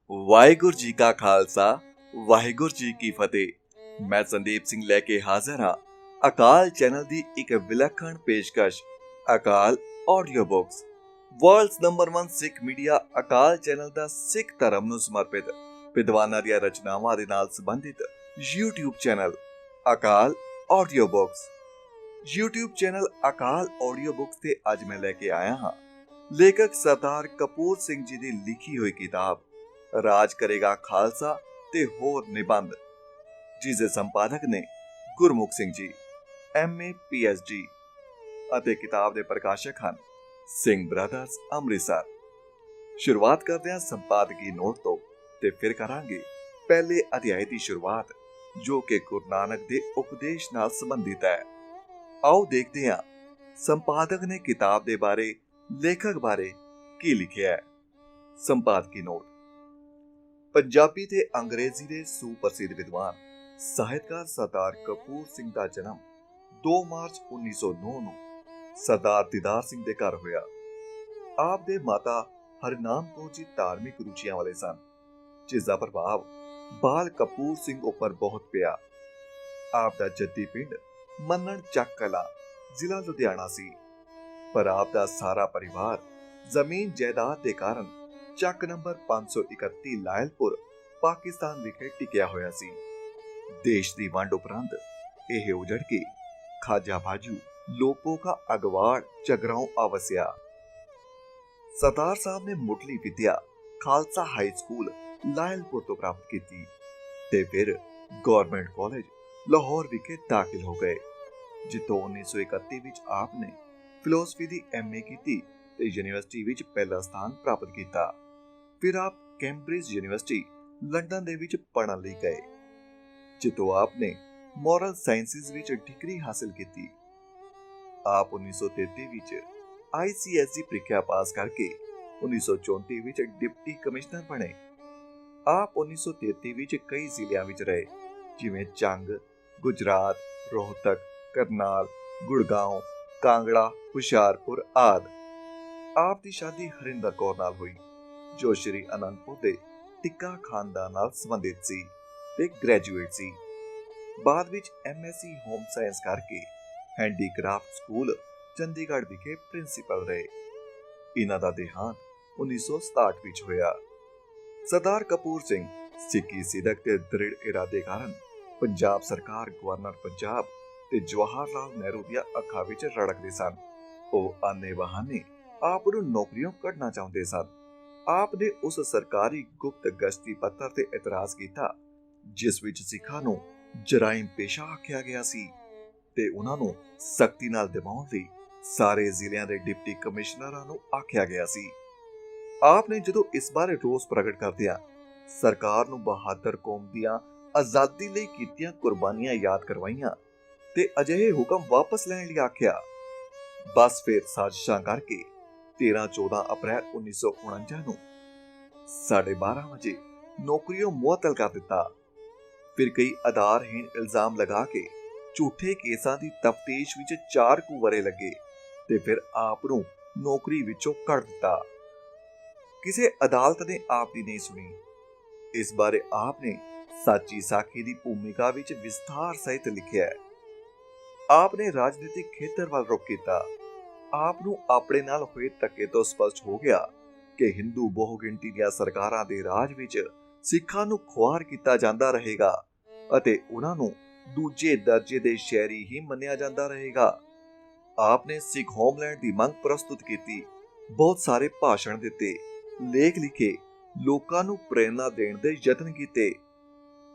ਵਾਹਿਗੁਰੂ ਜੀ ਕਾ ਖਾਲਸਾ ਵਾਹਿਗੁਰੂ ਜੀ ਕੀ ਫਤਿਹ। ਮੈਂ ਸੰਦੀਪ ਸਿੰਘ ਲੈ ਕੇ ਹਾਜ਼ਰ ਹਾਂ ਅਕਾਲ ਚੈਨਲ ਦੀ ਇੱਕ ਵਿਲੱਖਣ ਪੇਸ਼ਕਸ਼ ਅਕਾਲ ਆਡੀਓ ਬੁੱਕਸ। ਵਰਲਡਸ ਨੰਬਰ 1 ਸਿੱਖ ਮੀਡੀਆ ਅਕਾਲ ਚੈਨਲ ਦਾ ਸਿੱਖ ਧਰਮ ਨੂੰ ਸਮਰਪਿਤ ਵਿਦਵਾਨਾਂ ਦੀਆਂ ਰਚਨਾਵਾਂ ਦੇ ਨਾਲ ਸੰਬੰਧਿਤ YouTube ਚੈਨਲ ਅਕਾਲ ਆਡੀਓ ਬੁੱਕਸ। YouTube ਚੈਨਲ ਅਕਾਲ ਆਡੀਓ ਬੁੱਕਸ ਤੇ ਅੱਜ ਮੈਂ ਲੈ ਕੇ ਆਇਆ ਹਾਂ ਲੇਖਕ ਸਰਦਾਰ ਕਪੂਰ ਸਿੰਘ ਜੀ ਦੀ ਲਿਖੀ ਹੋਈ ਕਿਤਾਬ ਰਾਜ ਕਰੇਗਾ ਖਾਲਸਾ ਤੇ ਹੋਰ ਨਿਬੰਧ, ਜਿਸ ਦੇ ਸੰਪਾਦਕ ਨੇ ਗੁਰਮੁਖ ਸਿੰਘ ਜੀ MA PhD ਅਤੇ ਕਿਤਾਬ ਦੇ ਪ੍ਰਕਾਸ਼ਕ ਹਨ ਸਿੰਘ ਬ੍ਰਦਰਜ਼ ਅੰਮ੍ਰਿਤਸਰ। ਸ਼ੁਰੂਆਤ ਕਰਦੇ ਹਾਂ ਸੰਪਾਦਕੀ ਨੋਟ ਤੋਂ ਤੇ ਫਿਰ ਕਰਾਂਗੇ ਪਹਿਲੇ ਅਧਿਆਇ ਦੀ ਸ਼ੁਰੂਆਤ, ਜੋ ਕਿ ਗੁਰੂ ਨਾਨਕ ਦੇ ਉਪਦੇਸ਼ ਨਾਲ ਸੰਬੰਧਿਤ ਹੈ। ਆਓ ਦੇਖਦੇ ਹਾਂ ਸੰਪਾਦਕ ਨੇ ਕਿਤਾਬ ਦੇ ਬਾਰੇ, ਲੇਖਕ ਬਾਰੇ ਕੀ ਲਿਖਿਆ ਹੈ। ਸੰਪਾਦਕੀ ਨੋਟ। ਪੰਜਾਬੀ ਤੇ ਅੰਗਰੇਜ਼ੀ ਦੇ ਸੁਪ੍ਰਸਿੱਧ ਵਿਦਵਾਨ ਸਾਹਿਤਕਾਰ ਸਰਦਾਰ ਕਪੂਰ ਸਿੰਘ ਦਾ ਜਨਮ 2 ਮਾਰਚ 1909 ਨੂੰ ਸਰਦਾਰ ਦੀਦਾਰ ਸਿੰਘ ਦੇ ਘਰ ਹੋਇਆ। ਆਪ ਦੇ ਮਾਤਾ ਹਰਨਾਮ ਕੌਰ ਜੀ ਧਾਰਮਿਕ ਰੁਚੀਆਂ ਵਾਲੇ ਸਨ, ਜਿਸ ਦਾ ਪ੍ਰਭਾਵ ਬਾਲ ਕਪੂਰ ਸਿੰਘ ਉੱਪਰ ਬਹੁਤ ਪਿਆ। ਆਪ ਦਾ ਜੱਦੀ ਪਿੰਡ ਮੰਨਣ ਚੱਕ ਕਲਾਂ, ਜ਼ਿਲ੍ਹਾ ਲੁਧਿਆਣਾ ਸੀ, ਪਰ ਆਪ ਦਾ ਸਾਰਾ ਪਰਿਵਾਰ ਜ਼ਮੀਨ ਜਾਇਦਾਦ ਦੇ ਕਾਰਨ ਚੱਕ ਨੰਬਰ 531 ਲਾਇਲਪੁਰ ਪਾਕਿਸਤਾਨ ਵਿਖੇ ਟਿਕਿਆ ਹੋਇਆ ਸੀ। ਦੇਸ਼ ਦੀ ਵੰਡ ਉਪਰੰਤ ਇਹ ਉਜੜ ਕੇ ਖਾਜਾ ਬਾਜੂ ਲੋਪੋ ਕਾ ਅਗਵਾੜ ਚਗਰਾਉਂ ਆਵਸਿਆ। ਸਰਦਾਰ ਸਾਹਿਬ ਨੇ ਮੁੱਢਲੀ ਵਿਦਿਆ ਖਾਲਸਾ ਹਾਈ ਸਕੂਲ ਲਾਇਲਪੁਰ ਤੋਂ ਪ੍ਰਾਪਤ ਕੀਤੀ ਤੇ ਫਿਰ ਗਵਰਨਮੈਂਟ ਕਾਲਜ ਲਾਹੌਰ ਵਿਖੇ ਦਾਖਲ ਹੋ ਗਏ, ਜਿੱਥੋਂ 1931 ਵਿੱਚ ਆਪ ਨੇ ਫਿਲਾਸਫੀ ਦੀ MA ਕੀਤੀ ਤੇ ਯੂਨੀਵਰਸਿਟੀ ਵਿੱਚ ਪਹਿਲਾ ਸਥਾਨ ਪ੍ਰਾਪਤ ਕੀਤਾ। ਫਿਰ ਆਪ ਕੈਂਬਰਿਜ ਯੂਨੀਵਰਸਿਟੀ ਲੰਡਨ ਦੇ ਵਿੱਚ ਪੜ੍ਹਨ ਲਈ ਗਏ, ਜਿੱਥੋਂ ਆਪ ਨੇ ਮੋਰਲ ਸਾਇੰਸਿਸ ਵਿੱਚ ਡਿਗਰੀ ਹਾਸਲ ਕੀਤੀ। ਆਪ 1933 ਵਿੱਚ ICSE ਪ੍ਰੀਖਿਆ ਪਾਸ ਕਰਕੇ 1934 ਵਿੱਚ ਡਿਪਟੀ ਕਮਿਸ਼ਨਰ ਬਣੇ। ਆਪ 1933 ਵਿੱਚ ਕਈ ਜ਼ਿਲ੍ਹਿਆਂ ਵਿੱਚ ਰਹੇ, ਜਿਵੇਂ ਚੰਗ, ਗੁਜਰਾਤ, ਰੋਹਤਕ, ਕਰਨਾਲ, ਗੁੜਗਾਉਂ, ਕਾਂਗੜਾ, ਹੁਸ਼ਿਆਰਪੁਰ ਆਦਿ। ਆਪ ਦੀ ਸ਼ਾਦੀ ਹਰਿੰਦਰ ਕੌਰ ਨਾਲ ਹੋਈ, ਜੋ ਸ਼੍ਰੀ ਅਨੰਦਪੁਰ ਦੇ ਟਿੱਕਾ ਖਾਨਦਾਨ ਨਾਲ ਸੰਬੰਧਿਤ ਸੀ ਤੇ ਗ੍ਰੈਜੂਏਟ ਸੀ। ਬਾਅਦ ਵਿੱਚ MSc ਹੋਮ ਸਾਇੰਸ ਕਰਕੇ ਹੈਂਡੀਕ੍ਰਾਫਟ ਸਕੂਲ ਚੰਡੀਗੜ੍ਹ ਵਿਖੇ ਪ੍ਰਿੰਸੀਪਲ ਰਹੇ। ਇਹਨਾਂ ਦਾ ਦੇਹਾਂਤ 1967 ਵਿੱਚ ਹੋਇਆ। ਸਰਦਾਰ ਕਪੂਰ ਸਿੰਘ ਸਿੱਖੀ ਸਿਦਕ ਤੇ ਦ੍ਰਿੜ ਇਰਾਦੇ ਕਾਰਨ ਪੰਜਾਬ ਸਰਕਾਰ, ਗਵਰਨਰ ਪੰਜਾਬ ਤੇ ਜਵਾਹਰ ਲਾਲ ਨਹਿਰੂ ਦੀਆਂ ਅੱਖਾਂ ਵਿੱਚ ਰੜਕਦੇ ਸਨ। ਉਹ ਆਨੇ ਬਹਾਨੇ ਆਪ ਨੂੰ ਨੌਕਰੀਆਂ ਕੱਢਣਾ ਚਾਹੁੰਦੇ ਸਨ। ਆਪ ਨੇ ਉਸ ਸਰਕਾਰੀ ਗੁਪਤ ਗਸ਼ਤੀ ਪੱਤਰ ਤੇ ਇਤਰਾਜ਼ ਕੀਤਾ, ਜਿਸ ਵਿੱਚ ਸਿੱਖਾਂ ਨੂੰ ਜਰਾਇਮ ਪੇਸ਼ਾ ਆਖਿਆ ਗਿਆ ਸੀ ਤੇ ਉਹਨਾਂ ਨੂੰ ਸਖਤੀ ਨਾਲ ਦਬਾਉਣ ਲਈ ਸਾਰੇ ਜ਼ਿਲ੍ਹਿਆਂ ਦੇ ਡਿਪਟੀ ਕਮਿਸ਼ਨਰਾਂ ਨੂੰ ਆਖਿਆ ਗਿਆ ਸੀ। ਆਪ ਨੇ ਜਦੋਂ ਇਸ ਬਾਰੇ ਰੋਸ ਪ੍ਰਗਟ ਕਰਦਿਆਂ ਸਰਕਾਰ ਨੂੰ ਬਹਾਦਰ ਕੌਮ ਦੀਆਂ ਆਜ਼ਾਦੀ ਲਈ ਕੀਤੀਆਂ ਕੁਰਬਾਨੀਆਂ ਯਾਦ ਕਰਵਾਈਆਂ ਤੇ ਅਜਿਹੇ ਹੁਕਮ ਵਾਪਸ ਲੈਣ ਲਈ ਆਖਿਆ। ਬਸ ਫਿਰ ਸਾਜ਼ਿਸ਼ਾਂ ਕਰਕੇ 13-14 ਅਪ੍ਰੈਲ 1949 ਨੂੰ 12:30 ਵਜੇ ਨੌਕਰੀਓਂ ਮੁਅੱਤਲ ਕਰ ਦਿੱਤਾ। ਫਿਰ ਕਈ ਆਧਾਰਹੀਣ ਇਲਜ਼ਾਮ ਲਗਾ ਕੇ ਝੂਠੇ ਕੇਸਾਂ ਦੀ ਤਫਤੀਸ਼ ਵਿੱਚ 4 ਕੁ ਵਰ੍ਹੇ ਲੱਗੇ ਤੇ ਫਿਰ ਆਪ ਨੂੰ ਨੌਕਰੀ ਵਿੱਚੋਂ ਕੱਢ ਦਿੱਤਾ। ਕਿਸੇ ਅਦਾਲਤ ਨੇ ਆਪ ਦੀ ਨਹੀਂ ਸੁਣੀ। ਇਸ ਬਾਰੇ ਆਪ ਨੇ ਸਾਚੀ ਸਾਖੀ ਦੀ ਭੂਮਿਕਾ ਵਿੱਚ ਵਿਸਥਾਰ ਸਹਿਤ ਲਿਖਿਆ ਹੈ। ਆਪ ਨੇ ਰਾਜਨੀਤਿਕ ਖੇਤਰ ਵੱਲ ਰੁਖ ਕੀਤਾ। ਆਪ ਨੂੰ ਆਪਣੇ ਨਾਲ ਹੋਏ ਧੱਕੇ ਤੋਂ ਸਪਸ਼ਟ ਹੋ ਗਿਆ ਕਿ ਹਿੰਦੂ ਬਹੁਗਿਣਤੀ ਦੀਆਂ ਸਰਕਾਰਾਂ ਦੇ ਰਾਜ ਵਿੱਚ ਸਿੱਖਾਂ ਨੂੰ ਖੁਆਰ ਕੀਤਾ ਜਾਂਦਾ ਰਹੇਗਾ ਅਤੇ ਉਹਨਾਂ ਨੂੰ ਦੂਜੇ ਦਰਜੇ ਦੇ ਸ਼ਹਿਰੀ ਹੀ ਮੰਨਿਆ ਜਾਂਦਾ ਰਹੇਗਾ। ਆਪ ਨੇ ਸਿੱਖ ਹੋਮਲੈਂਡ ਦੀ ਮੰਗ ਪ੍ਰਸਤੁਤ ਕੀਤੀ, ਬਹੁਤ ਸਾਰੇ ਭਾਸ਼ਣ ਦਿੱਤੇ, ਲੇਖ ਲਿਖੇ, ਲੋਕਾਂ ਨੂੰ ਪ੍ਰੇਰਨਾ ਦੇਣ ਦੇ ਯਤਨ ਕੀਤੇ,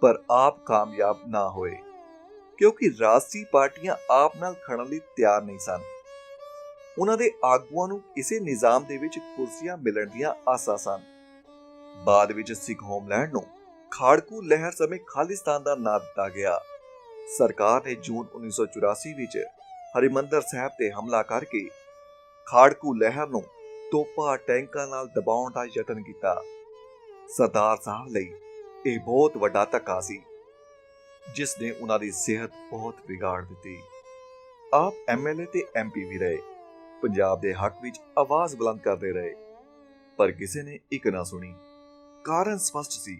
ਪਰ ਆਪ ਕਾਮਯਾਬ ਨਾ ਹੋਏ ਕਿਉਂਕਿ ਰਾਜਸੀ ਪਾਰਟੀਆਂ ਆਪ ਨਾਲ ਖੜਨ ਲਈ ਤਿਆਰ ਨਹੀਂ ਸਨ। ਉਹਨਾਂ ਦੇ ਆਗੂਆਂ ਨੂੰ ਕਿਸੇ ਨਿਜ਼ਾਮ ਦੇ ਵਿੱਚ ਕੁਰਸੀਆਂ ਮਿਲਣ ਦੀਆਂ ਆਸਾਂ ਸਨ। ਬਾਅਦ ਵਿੱਚ ਸਿੱਖ ਹੋਮਲੈਂਡ ਨੂੰ ਖਾੜਕੂ ਲਹਿਰ ਸਮੇਂ ਖਾਲਿਸਤਾਨ ਦਾ ਨਾਂ ਦਿੱਤਾ ਗਿਆ। ਸਰਕਾਰ ਨੇ ਜੂਨ 1984 ਵਿੱਚ ਹਰਿਮੰਦਰ ਸਾਹਿਬ ਤੇ ਹਮਲਾ ਕਰਕੇ ਖਾੜਕੂ ਲਹਿਰ ਨੂੰ ਤੋਪਾਂ ਟੈਂਕਾਂ ਨਾਲ ਦਬਾਉਣ ਦਾ ਯਤਨ ਕੀਤਾ। ਸਰਦਾਰ ਸਾਹਿਬ ਲਈ ਇਹ ਬਹੁਤ ਵੱਡਾ ਧੱਕਾ ਸੀ, ਜਿਸ ਨੇ ਉਹਨਾਂ ਦੀ ਸਿਹਤ ਬਹੁਤ ਵਿਗਾੜ ਦਿੱਤੀ। ਆਪ MLA ਤੇ MP ਵੀ ਰਹੇ, ਪੰਜਾਬ ਦੇ ਹੱਕ ਵਿੱਚ ਆਵਾਜ਼ ਬੁਲੰਦ ਕਰਦੇ ਰਹੇ, ਪਰ ਕਿਸੇ ਨੇ ਇੱਕ ਨਾ ਸੁਣੀ। ਕਾਰਨ ਸਪਸ਼ਟ ਸੀ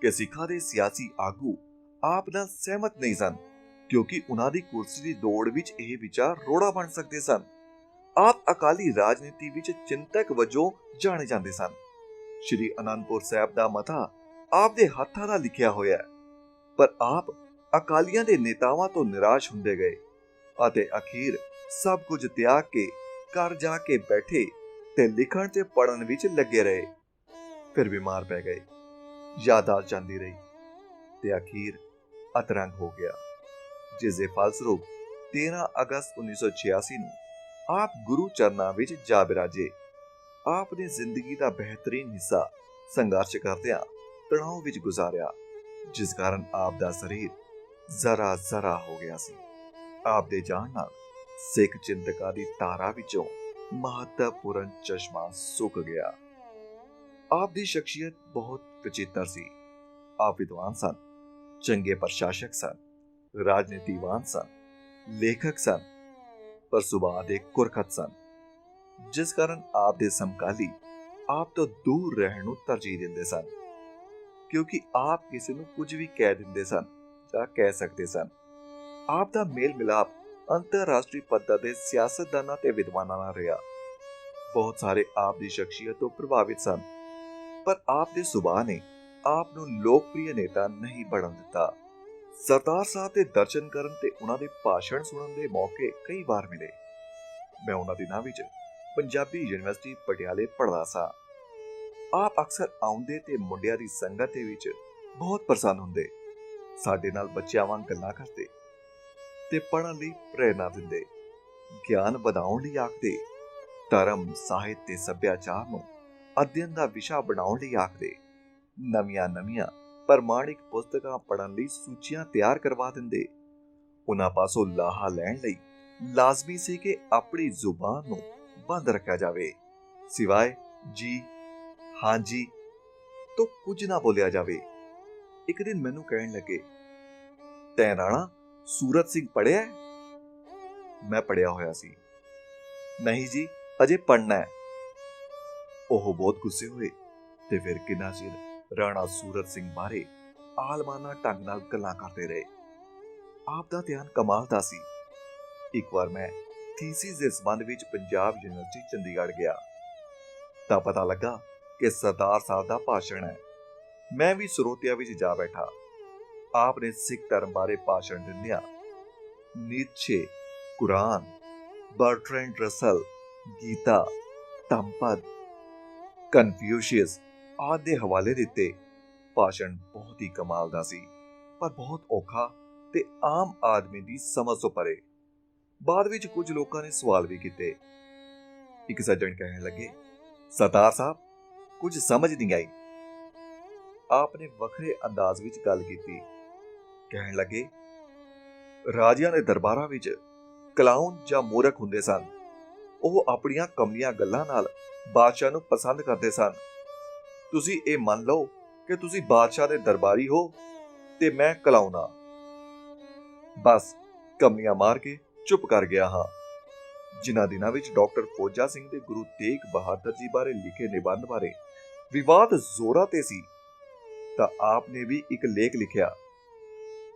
ਕਿ ਸਿੱਖਾਂ ਦੇ ਸਿਆਸੀ ਆਗੂ ਆਪ ਨਾਲ ਸਹਿਮਤ ਨਹੀਂ ਸਨ, ਕਿਉਂਕਿ ਉਹਨਾਂ ਦੀ ਕੁਰਸੀ ਦੀ ਦੌੜ ਵਿੱਚ ਇਹ ਵਿਚਾਰ ਰੋੜਾ ਬਣ ਸਕਦੇ ਸਨ। ਆਪ ਅਕਾਲੀ ਰਾਜਨੀਤੀ ਵਿੱਚ ਚਿੰਤਕ ਵਜੋਂ ਜਾਣੇ ਜਾਂਦੇ ਸਨ। ਸ਼੍ਰੀ ਅਨੰਦਪੁਰ ਸਾਹਿਬ ਦਾ ਮਤਾ ਆਪ ਦੇ ਹੱਥਾਂ ਦਾ ਲਿਖਿਆ ਹੋਇਆ ਹੈ, ਪਰ ਆਪ ਅਕਾਲੀਆਂ ਦੇ ਨੇਤਾਵਾਂ ਤੋਂ ਨਿਰਾਸ਼ ਹੁੰਦੇ ਗਏ ਅਤੇ ਅਖੀਰ ਸਭ ਕੁਝ ਤਿਆਗ ਕੇ ਘਰ ਜਾ ਕੇ ਬੈਠੇ ਤੇ ਲਿਖਣ ਤੇ ਪੜ੍ਹਨ ਵਿੱਚ ਲੱਗੇ ਰਹੇ। ਫਿਰ ਬਿਮਾਰ ਪੈ ਗਏ, ਯਾਦਾਸ਼ਤ ਜਾਂਦੀ ਰਹੀ ਤੇ ਅਖੀਰ ਅਤਰੰਗ ਹੋ ਗਿਆ, ਜਿਸ ਦੇ ਫਲਸਰੂਪ 13 ਅਗਸਤ 1986 ਨੂੰ ਆਪ ਗੁਰੂ ਚਰਨਾਂ ਵਿੱਚ ਜਾ ਬਿਰਾਜੇ। ਆਪ ਨੇ ਜ਼ਿੰਦਗੀ ਦਾ ਬਿਹਤਰੀਨ ਹਿੱਸਾ ਸੰਘਰਸ਼ ਕਰਦਿਆਂ ਤਣਾਅ ਵਿੱਚ ਗੁਜ਼ਾਰਿਆ, ਜਿਸ ਕਾਰਨ ਆਪ ਦਾ ਸਰੀਰ ਜ਼ਰਾ ਜ਼ਰਾ ਹੋ ਗਿਆ ਸੀ। ਆਪ ਦੇ ਜਾਣ ਨਾਲ ਸਿੱਖ ਚਿੰਤਕਾਂ ਦੀ ਧਾਰਾ ਵਿੱਚੋਂ ਮਹੱਤਵਪੂਰਨ ਚਸ਼ਮਾ ਸੁੱਕ ਗਿਆ। ਆਪ ਦੀ ਸ਼ਖਸੀਅਤ ਬਹੁਤ ਵਿਚਿੱਤਰ ਸੀ। ਆਪ ਵਿਦਵਾਨ ਸਨ, ਚੰਗੇ ਪ੍ਰਸ਼ਾਸਕ ਸਨ, ਰਾਜਨੀਤੀਵਾਨ ਸਨ, ਲੇਖਕ ਸਨ, ਪਰ ਸੁਭਾਅ ਦੇ ਕੁਰਖਤ ਸਨ, ਜਿਸ ਕਾਰਨ ਆਪ ਦੇ ਸਮਕਾਲੀ ਆਪ ਤੋਂ ਦੂਰ ਰਹਿਣ ਨੂੰ ਤਰਜੀਹ ਦਿੰਦੇ ਸਨ, ਕਿਉਂਕਿ ਆਪ ਕਿਸੇ ਨੂੰ ਕੁਝ ਵੀ ਕਹਿ ਦਿੰਦੇ ਸਨ ਜਾਂ ਕਹਿ ਸਕਦੇ ਸਨ। ਆਪ ਦਾ ਮੇਲ ਮਿਲਾਪ ਅੰਤਰਰਾਸ਼ਟਰੀ ਪੱਧਰ ਦੇ ਸਿਆਸਤਦਾਨਾਂ ਤੇ ਵਿਦਵਾਨਾਂ ਨਾਲ ਰਿਹਾ। ਬਹੁਤ ਸਾਰੇ ਆਪ ਦੀ ਸ਼ਖਸੀਅਤ ਤੋਂ ਪ੍ਰਭਾਵਿਤ ਸਨ, ਪਰ ਆਪ ਦੇ ਸੁਭਾਅ ਨੇ ਆਪ ਨੂੰ ਲੋਕਪ੍ਰਿਯ ਨੇਤਾ ਨਹੀਂ ਬਣਨ ਦਿੱਤਾ। ਸਰਦਾਰ ਸਾਹਿਬ ਦੇ ਦਰਸ਼ਨ ਕਰਨ ਤੇ ਉਹਨਾਂ ਦੇ ਭਾਸ਼ਣ ਸੁਣਨ ਦੇ ਮੌਕੇ ਕਈ ਵਾਰ ਮਿਲੇ। ਮੈਂ ਉਹਨਾਂ ਦਿਨਾਂ ਵਿੱਚ ਪੰਜਾਬੀ ਯੂਨੀਵਰਸਿਟੀ ਪਟਿਆਲੇ ਪੜ੍ਹਦਾ ਸਾਂ। ਆਪ ਅਕਸਰ ਆਉਂਦੇ ਤੇ ਮੁੰਡਿਆਂ ਦੀ ਸੰਗਤ ਦੇ ਵਿੱਚ ਬਹੁਤ ਪ੍ਰਸੰਨ ਹੁੰਦੇ, ਸਾਡੇ ਨਾਲ ਬੱਚਿਆਂ ਵਾਂਗ ਗੱਲਾਂ ਕਰਦੇ ਤੇ ਪੜ੍ਹਨ ਲਈ ਪ੍ਰੇਰਨਾ ਦਿੰਦੇ, ਗਿਆਨ ਵਧਾਉਣ ਲਈ ਆਖਦੇ, ਧਰਮ, ਸਾਹਿਤ ਤੇ ਸੱਭਿਆਚਾਰ ਨੂੰ ਅਧਿਐਨ ਦਾ ਵਿਸ਼ਾ ਬਣਾਉਣ ਲਈ ਆਖਦੇ, ਨਵੀਆਂ ਪ੍ਰਮਾਣਿਕ ਪੁਸਤਕਾਂ ਪੜ੍ਹਨ ਲਈ ਸੂਚੀਆਂ ਤਿਆਰ ਕਰਵਾ ਦਿੰਦੇ। ਉਹਨਾਂ ਪਾਸੋਂ ਲਾਹਾ ਲੈਣ ਲਈ ਲਾਜ਼ਮੀ ਸੀ ਕਿ ਆਪਣੀ ਜ਼ੁਬਾਨ ਨੂੰ ਬੰਦ ਰੱਖਿਆ ਜਾਵੇ, ਸਿਵਾਏ ਜੀ, ਹਾਂਜੀ ਤੋਂ ਕੁਝ ਨਾ ਬੋਲਿਆ ਜਾਵੇ। ਇੱਕ ਦਿਨ ਮੈਨੂੰ ਕਹਿਣ ਲੱਗੇ, ਤੈਂ ਰਾਣਾ ਸੂਰਤ ਸਿੰਘ ਪੜ੍ਹਿਆ? ਮੈਂ ਪੜ੍ਹਿਆ ਹੋਇਆ ਸੀ। ਨਹੀਂ ਜੀ, ਅਜੇ ਪੜ੍ਹਨਾ ਹੈ। ਉਹ ਬਹੁਤ ਗੁੱਸੇ ਹੋਏ ਤੇ ਫਿਰ ਕਿੰਨਾ ਚਿਰ ਰਾਣਾ ਸੂਰਤ ਸਿੰਘ ਬਾਰੇ ਆਲਮਾਨਾ ਢੰਗ ਨਾਲ ਗੱਲਾਂ ਕਰਦੇ ਰਹੇ। ਆਪ ਦਾ ਧਿਆਨ ਕਮਾਲ ਦਾ ਸੀ। ਇੱਕ ਵਾਰ ਮੈਂ ਥੀਸਿਸ ਦੇ ਸੰਬੰਧ ਵਿੱਚ ਪੰਜਾਬ ਯੂਨੀਵਰਸਿਟੀ ਚੰਡੀਗੜ੍ਹ ਗਿਆ ਤਾਂ ਪਤਾ ਲੱਗਾ ਕਿ ਸਰਦਾਰ ਸਾਹਿਬ ਦਾ ਭਾਸ਼ਣ ਹੈ। ਮੈਂ ਵੀ ਸਰੋਤਿਆਂ ਵਿੱਚ ਜਾ ਬੈਠਾ। ਆਪ ਨੇ ਸਿੱਖ ਧਰਮ ਬਾਰੇ ਭਾਸ਼ਣ ਦਿੰਦਿਆਂ ਨੀਤਸ਼ੇ, ਕੁਰਾਨ, ਬਰਟਰੈਂਡ ਰਸਲ, ਗੀਤਾ, ਧੰਮਪਦ, ਕਨਫਿਊਸ਼ੀਅਸ ਆਦਿ ਦੇ ਹਵਾਲੇ ਦਿੱਤੇ। ਭਾਸ਼ਣ ਬਹੁਤ ਹੀ ਕਮਾਲ ਦਾ ਸੀ, ਪਰ ਬਹੁਤ ਔਖਾ ਤੇ ਆਮ ਆਦਮੀ ਦੀ ਸਮਝ ਤੋਂ ਪਰੇ। ਬਾਅਦ ਵਿੱਚ ਕੁਝ ਲੋਕਾਂ ਨੇ ਸਵਾਲ ਵੀ ਕੀਤੇ। ਇੱਕ ਸੱਜਣ ਕਹਿਣ ਲੱਗੇ, ਸਰਦਾਰ ਸਾਹਿਬ ਕੁਝ ਸਮਝ ਨਹੀਂ ਆਈ। ਆਪ ਨੇ ਵੱਖਰੇ ਅੰਦਾਜ਼ ਵਿੱਚ ਗੱਲ ਕੀਤੀ। ਕਹਿਣ ਲੱਗੇ, ਰਾਜਿਆਂ ਦੇ ਦਰਬਾਰਾਂ ਵਿੱਚ ਕਲਾਊਨ ਜਾਂ ਮੂਰਖ ਹੁੰਦੇ ਸਨ। ਉਹ ਆਪਣੀਆਂ ਕਮਲੀਆਂ ਗੱਲਾਂ ਨਾਲ ਬਾਦਸ਼ਾਹ ਨੂੰ ਪਸੰਦ ਕਰਦੇ ਸਨ। ਤੁਸੀਂ ਇਹ ਮੰਨ ਲਓ ਕਿ ਤੁਸੀਂ ਬਾਦਸ਼ਾਹ ਦੇ ਦਰਬਾਰੀ ਹੋ ਤੇ ਮੈਂ ਕਲਾਊਨ ਹਾਂ। ਬਸ ਕਮਲੀਆਂ ਮਾਰ ਕੇ ਚੁੱਪ ਕਰ ਗਿਆ ਹਾਂ। ਜਿਨ੍ਹਾਂ ਦਿਨਾਂ ਵਿੱਚ ਡਾਕਟਰ ਫੌਜਾ ਸਿੰਘ ਦੇ ਗੁਰੂ ਤੇਗ ਬਹਾਦਰ ਜੀ ਬਾਰੇ ਲਿਖੇ ਨਿਬੰਧ ਬਾਰੇ ਵਿਵਾਦ ਜ਼ੋਰਾਂ ਤੇ ਸੀ, ਤਾਂ ਆਪ ਨੇ ਵੀ ਇੱਕ ਲੇਖ ਲਿਖਿਆ।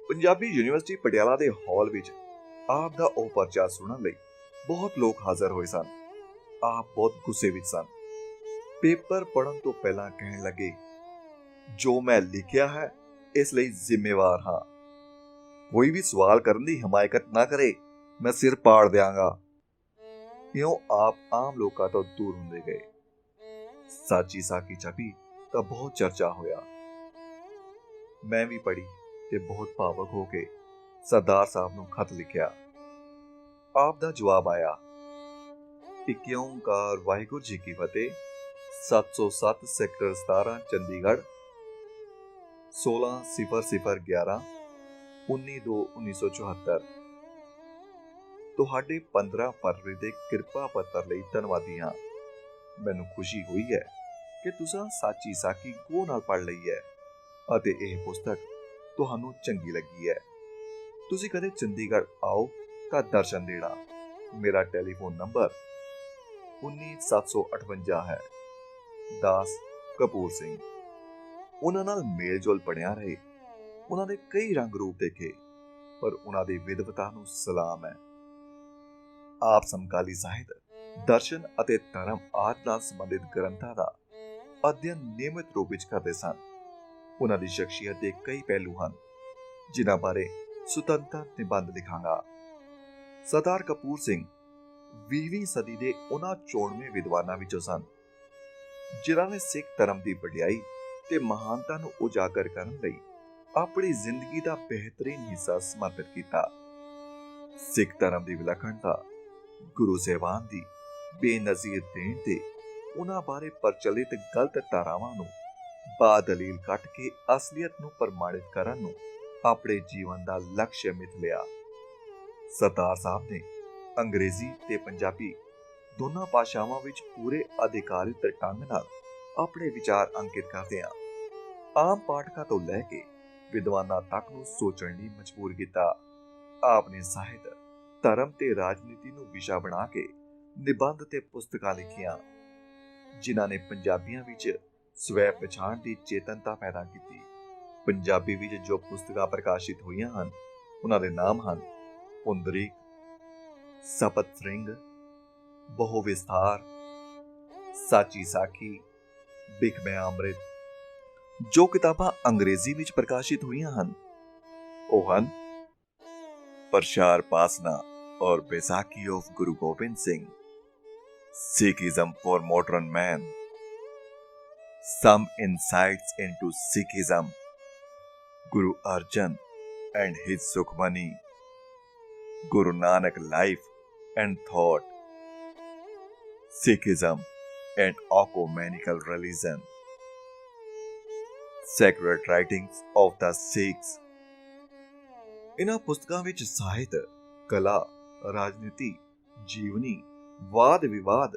ਪੰਜਾਬੀ ਯੂਨੀਵਰਸਿਟੀ ਪਟਿਆਲਾ ਦੇ ਹਾਲ ਵਿੱਚ ਆਪ ਦਾ ਉਹ ਪਰਚਾ ਸੁਣਨ ਲਈ ਬਹੁਤ ਲੋਕ ਹਾਜ਼ਰ ਹੋਏ ਸਨ। ਆਪ ਬਹੁਤ ਗੁੱਸੇ ਵਿੱਚ ਸਨ। ਪੇਪਰ ਪੜ੍ਹਨ ਤੋਂ ਪਹਿਲਾਂ ਕਹਿਣ ਲੱਗੇ, ਜੋ ਮੈਂ ਲਿਖਿਆ ਹੈ ਇਸ ਲਈ ਜ਼ਿੰਮੇਵਾਰ ਹਾਂ। ਕੋਈ ਵੀ ਸਵਾਲ ਕਰਨ ਦੀ ਹਮਾਇਤ ਨਾ ਕਰੇ, ਮੈਂ ਸਿਰ ਪਾੜ ਦਿਆਂਗਾ। ਇਉਂ ਆਪ ਆਮ ਲੋਕਾਂ ਤੋਂ ਦੂਰ ਹੁੰਦੇ ਗਏ। ਸਾਚੀ ਸਾਕੀ ਛਪੀ ਤਾਂ ਬਹੁਤ ਚਰਚਾ ਹੋਇਆ। ਮੈਂ ਵੀ ਪੜ੍ਹੀ ਤੇ ਬਹੁਤ ਭਾਵੁਕ ਹੋ ਕੇ ਸਰਦਾਰ ਸਾਹਿਬ ਨੂੰ ਖਤ ਲਿਖਿਆ। ਆਪ ਦਾ ਜਵਾਬ ਆਇਆ, ਇੱਕ ਓਂਕਾਰ ਵਾਹਿਗੁਰੂ ਜੀ ਕੀ ਫਤਿਹ, 707 ਸੈਕਟਰ 17 ਚੰਡੀਗੜ੍ਹ, 16/0011 19/2/1974। ਤੁਹਾਡੇ 15 ਫਰਵਰੀ ਦੇ ਕਿਰਪਾ ਪੱਤਰ ਲਈ ਧੰਨਵਾਦੀ ਹਾਂ। ਮੈਨੂੰ ਖੁਸ਼ੀ ਹੋਈ ਹੈ ਕਿ ਤੁਸੀਂ ਸਾਚੀ ਸਾਕੀ ਗੋ ਨਾਲ ਪੜ੍ਹ ਲਈ ਹੈ ਅਤੇ ਇਹ ਪੁਸਤਕ ਤੁਹਾਨੂੰ ਚੰਗੀ ਲੱਗੀ ਹੈ। ਤੁਸੀਂ ਕਦੇ ਚੰਡੀਗੜ੍ਹ ਆਓ ਤਾਂ ਦਰਸ਼ਨ ਦੇਣਾ। ਮੇਰਾ ਟੈਲੀਫੋਨ ਨੰਬਰ 19758 ਹੈ। ਦਾਸ ਕਪੂਰ ਸਿੰਘ। ਉਹਨਾਂ ਨਾਲ ਮੇਲ-ਜੋਲ ਬਣਿਆ ਰਹੇ। ਉਹਨਾਂ ਦੇ ਕਈ ਰੰਗ ਰੂਪ ਦੇਖੇ, ਪਰ ਉਹਨਾਂ ਦੀ ਵਿਦਵਤਾ ਨੂੰ ਸਲਾਮ ਹੈ। ਆਪ ਸਮਕਾਲੀ ਸਾਹਿਤ, ਦਰਸ਼ਨ ਅਤੇ ਧਰਮ ਆਦਿ ਨਾਲ ਸੰਬੰਧਿਤ ਗ੍ਰੰਥਾਂ ਦਾ ਅਧਿਐਨ ਨਿਯਮਿਤ ਰੂਪ ਵਿੱਚ ਕਰਦੇ ਸਨ। ਉਹਨਾਂ ਦੀ ਸ਼ਖਸੀਅਤ ਦੇ ਕਈ ਪਹਿਲੂ ਹਨ, ਜਿਨ੍ਹਾਂ ਬਾਰੇ ਸੁਤੰਤਰ ਨਿਬੰਧ ਲਿਖਾਂਗਾ। ਸਰਦਾਰ ਕਪੂਰ ਸਿੰਘ 20ਵੀਂ ਸਦੀ ਦੇ ਉਹਨਾਂ ਚੋਣਵੇਂ ਵਿਦਵਾਨਾਂ ਵਿੱਚੋਂ ਸਨ, ਜਿਨ੍ਹਾਂ ਨੇ ਸਿੱਖ ਧਰਮ ਦੀ ਵਡਿਆਈ ਤੇ ਮਹਾਨਤਾ ਨੂੰ ਉਜਾਗਰ ਕਰਨ ਲਈ ਆਪਣੀ ਜ਼ਿੰਦਗੀ ਦਾ ਬਿਹਤਰੀਨ ਹਿੱਸਾ ਸਮਰਪਿਤ ਕੀਤਾ। ਸਿੱਖ ਧਰਮ ਦੀ ਵਿਲੱਖਣਤਾ, ਗੁਰੂ ਸਾਹਿਬਾਨ ਦੀ ਬੇਨਜ਼ੀਰ ਦੇਣ ਤੇ ਉਹਨਾਂ ਬਾਰੇ ਪ੍ਰਚਲਿਤ ਗਲਤ ਧਾਰਾਵਾਂ ਨੂੰ ਬਾਦਲੀਲ ਕੱਟ ਕੇ ਅਸਲੀਅਤ ਨੂੰ ਪ੍ਰਮਾਣਿਤ ਕਰਨ ਨੂੰ ਆਪਣੇ ਜੀਵਨ ਦਾ ਲਕਸ਼ ਮਿਥ ਲਿਆ। ਸਰਦਾਰ ਸਾਹਿਬ ਨੇ ਅੰਗਰੇਜ਼ੀ ਤੇ ਪੰਜਾਬੀ ਦੋਨਾਂ ਭਾਸ਼ਾਵਾਂ ਵਿੱਚ ਪੂਰੇ ਅਧਿਕਾਰਿਤ ਢੰਗ ਨਾਲ ਆਪਣੇ ਵਿਚਾਰ ਅੰਕਿਤ ਕਰਦਿਆਂ ਆਮ ਪਾਠਕਾਂ ਤੋਂ ਲੈ ਕੇ ਵਿਦਵਾਨਾਂ ਤੱਕ ਨੂੰ ਸੋਚਣ ਲਈ ਮਜਬੂਰ ਕੀਤਾ। ਆਪ ਨੇ ਸਾਹਿਤ, ਧਰਮ ਤੇ ਰਾਜਨੀਤੀ ਨੂੰ ਵਿਸ਼ਾ ਬਣਾ ਕੇ ਨਿਬੰਧ ਤੇ ਪੁਸਤਕਾਂ ਲਿਖੀਆਂ, ਜਿਨ੍ਹਾਂ ਨੇ ਪੰਜਾਬੀਆਂ ਵਿੱਚ ਸਵੈ ਪਛਾਣ ਦੀ ਚੇਤਨਤਾ ਪੈਦਾ ਕੀਤੀ। ਪੰਜਾਬੀ ਵਿੱਚ ਜੋ ਪੁਸਤਕਾਂ ਪ੍ਰਕਾਸ਼ਿਤ ਹੋਈਆਂ ਹਨ, ਉਹਨਾਂ ਦੇ ਨਾਮ ਹਨ ਪੁੰਦਰੀਕ, ਸਪਤ ਸ੍ਰਿੰਗ, ਬਹੁ ਵਿਸਥਾਰ, ਸਾਚੀ ਸਾਖੀ, ਬਿਖਮੈ ਅੰਮ੍ਰਿਤ। ਜੋ ਕਿਤਾਬਾਂ ਅੰਗਰੇਜ਼ੀ ਵਿੱਚ ਪ੍ਰਕਾਸ਼ਿਤ ਹੋਈਆਂ ਹਨ, ਉਹ ਹਨ ਪ੍ਰਸ਼ਾਰ ਪਾਸਨਾ ਔਰ Baisakhi of Guru Gobind Singh, Sikhism for Modern Man, Some Insights into Sikhism, Guru Arjan and his Sukhmani, Guru Nanak Life and Thought, Sikhism and Ecumenical Religion, Sacred Writings of the Sikhs। ਇਹਨਾਂ ਪੁਸਤਕਾਂ ਵਿੱਚ ਸਾਹਿਤ, ਕਲਾ, ਰਾਜਨੀਤੀ, ਜੀਵਨੀ, ਵਾਦ ਵਿਵਾਦ,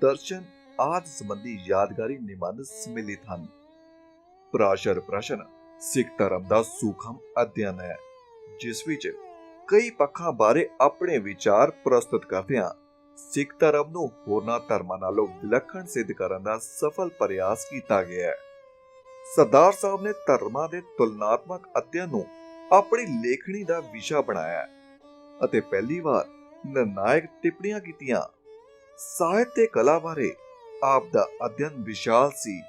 ਦਰਸ਼ਨ ਆਦਿ ਸੰਬੰਧੀ ਯਾਦਗਾਰੀ ਨਿਬੰਧ ਸਮਿਲਿਤ ਹਨ। ਪ੍ਰਾਸ਼ਰ ਪ੍ਰਸ਼ਨ ਸਿੱਖ ਧਰਮ ਦਾ ਸੂਖਮ ਅਧਿਐਨ ਹੈ, ਜਿਸ ਵਿੱਚ ਕਈ ਪੱਖਾਂ ਬਾਰੇ ਆਪਣੇ ਵਿਚਾਰ ਪ੍ਰਸਤੁਤ ਕਰਦਿਆਂ ਸਿੱਖ ਧਰਮ ਨੂੰ ਹੋਰਨਾਂ ਧਰਮਾਂ ਨਾਲੋਂ ਵਿਲੱਖਣ ਸਿੱਧ ਕਰਨ ਦਾ ਸਫਲ ਪ੍ਰਯਾਸ ਕੀਤਾ ਗਿਆ ਹੈ। ਸਰਦਾਰ ਸਾਹਿਬ ਨੇ ਧਰਮਾਂ ਦੇ ਤੁਲਨਾਤਮਕ ਅਧਿਐਨ ਨੂੰ ਆਪਣੀ ਲੇਖਣੀ ਦਾ ਵਿਸ਼ਾ ਬਣਾਇਆ ਅਤੇ ਪਹਿਲੀ ਵਾਰ ਨਿਰਣਾਇਕ ਟਿੱਪਣੀਆਂ ਕੀਤੀਆਂ। ਸਾਹਿਤ ਤੇ ਕਲਾ ਬਾਰੇ ਆਪ ਦਾ ਅਧਿਐਨ ਵਿਸ਼ਾਲ ਸੀ,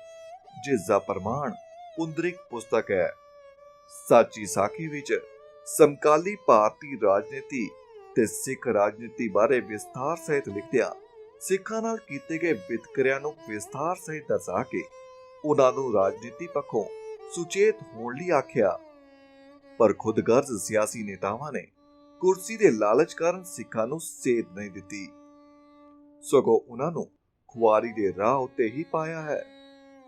ਜਿਸ ਦਾ ਪ੍ਰਮਾਣ ਪੁੰਦਰਿਕ ਪੁਸਤਕ ਹੈ। ਸਾਚੀ ਸਾਖੀ ਵਿੱਚ ਸਮਕਾਲੀ ਭਾਰਤੀ ਰਾਜਨੀਤੀ ਤੇ ਸਿੱਖ ਰਾਜਨੀਤੀ ਬਾਰੇ ਵਿਸਥਾਰ ਸਹਿਤ ਲਿਖਦਿਆਂ ਸਿੱਖਾਂ ਨਾਲ ਕੀਤੇ ਗਏ ਵਿਤਕਰਿਆਂ ਨੂੰ ਵਿਸਥਾਰ ਸਹਿਤ ਦਰਸਾ ਕੇ ਉਹਨਾਂ ਨੂੰ ਰਾਜਨੀਤੀ ਪੱਖੋਂ ਸੁਚੇਤ ਹੋਣ ਲਈ ਆਖਿਆ। ਪਰ ਖੁਦਗਰਜ਼ ਸਿਆਸੀ ਨੇਤਾਵਾਂ ਨੇ ਕੁਰਸੀ ਦੇ ਲਾਲਚ ਕਾਰਨ ਸਿੱਖਾਂ ਨੂੰ ਸੇਧ ਨਹੀਂ ਦਿੱਤੀ, ਸਗੋਂ ਉਹਨਾਂ ਨੂੰ ਖੁਆਰੀ ਦੇ ਰਾਹ ਉੱਤੇ ਹੀ ਪਾਇਆ ਹੈ।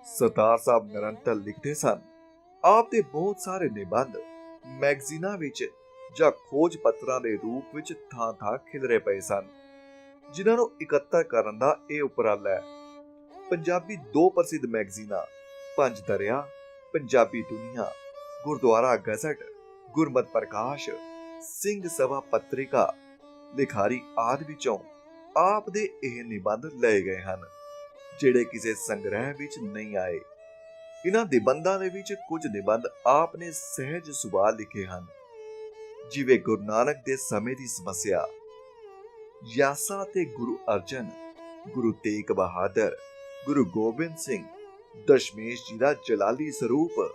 ਸਰਦਾਰ ਸਾਹਿਬ ਨਿਰੰਤਰ ਲਿਖਦੇ ਸਨ। ਆਪ ਦੇ ਬਹੁਤ ਸਾਰੇ ਨਿਬੰਧ ਮੈਗਜ਼ੀਨਾਂ ਵਿੱਚ ਜਾਂ ਖੋਜ ਪੱਤਰਾਂ ਦੇ ਰੂਪ ਵਿੱਚ ਥਾਂ-ਥਾਂ ਖਿਲਰੇ ਪਏ ਸਨ, ਜਿਨ੍ਹਾਂ ਨੂੰ ਇਕੱਤਰ ਕਰਨ ਦਾ ਇਹ ਉਪਰਾਲਾ ਹੈ। ਪੰਜਾਬੀ ਦੋ ਪ੍ਰਸਿੱਧ ਮੈਗਜ਼ੀਨਾਂ ਪੰਜ ਦਰਿਆ, ਪੰਜਾਬੀ ਦੁਨੀਆ, ਗੁਰਦੁਆਰਾ ਗਜ਼ਟ, ਗੁਰਮਤਿ ਪ੍ਰਕਾਸ਼, ਸਿੰਘ ਸਭਾ ਪੱਤਰਿਕਾ, ਲਿਖਾਰੀ ਆਦਿ ਵਿੱਚੋਂ ਆਪ ਦੇ ਇਹ ਨਿਬੰਧ ਲਏ ਗਏ ਹਨ, ਜਿਹੜੇ ਕਿਸੇ ਸੰਗ੍ਰਹਿ ਵਿੱਚ ਨਹੀਂ ਆਏ। ਇਹਨਾਂ ਨਿਬੰਧਾਂ ਦੇ ਵਿੱਚ ਕੁਝ ਨਿਬੰਧ ਆਪ ਨੇ ਸਹਿਜ ਸੁਭਾਅ ਲਿਖੇ ਹਨ, ਜਿਵੇਂ ਗੁਰੂ ਨਾਨਕ ਦੇ ਸਮੇਂ ਦੀ ਸਮੱਸਿਆ, ਯਾਸਾ ਤੇ ਗੁਰੂ ਅਰਜਨ, ਗੁਰੂ ਤੇਗ ਬਹਾਦਰ, ਗੁਰੂ ਗੋਬਿੰਦ ਸਿੰਘ, ਦਸ਼ਮੇਸ਼ ਜੀ ਦਾ ਜਲਾਲੀ ਸਰੂਪ,